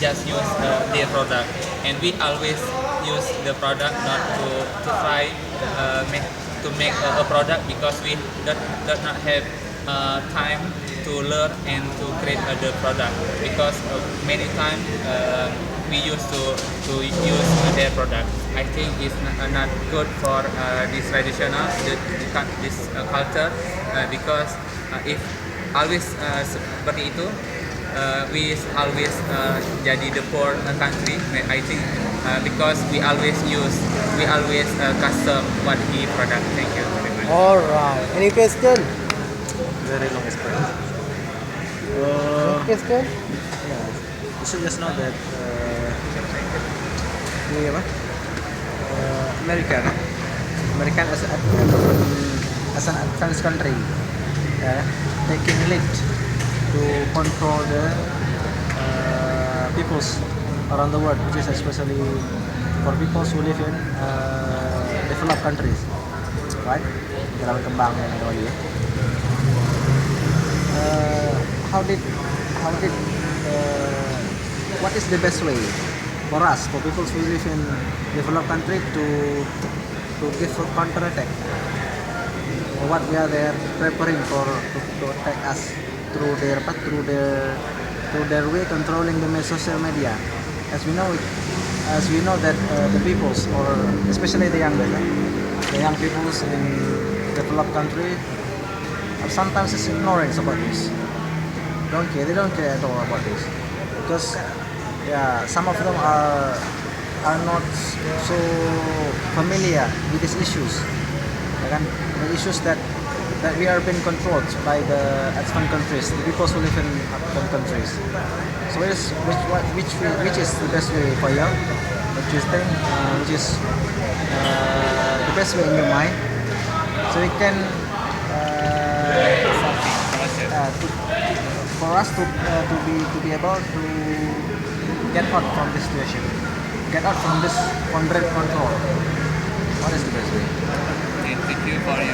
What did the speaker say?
just use their product, and we always use the product not to try make a product, because we does not have time to learn and to create the product, because many times we used to use their product. I think it's not good for this traditional this culture, because if always seperti itu, we always jadi the poor country. I think because we always custom what he product. Thank you very much. All right. Any question? Very long experience. Question? Yeah. You should just know that ini apa? American as an advanced country, taking lead to control the peoples around the world, which is especially for people who live in developed countries, right? Negara berkembang yang ada lagi. What is the best way for us, for people who live in developed country, to give a counter attack? Or what we are there preparing to attack us through their way controlling the social media. As we know that the peoples, or especially the young peoples in developed country, are sometimes ignorant about this. They don't care at all about this, because some of them are not so familiar with these issues. The issues that we are being controlled by the advanced countries, the people who live in advanced countries. So which is the best way for you? What you think? Which is the best way in your mind? So we can for us to be able to get out from this situation, get out from this control. What is the best way? Thank you for your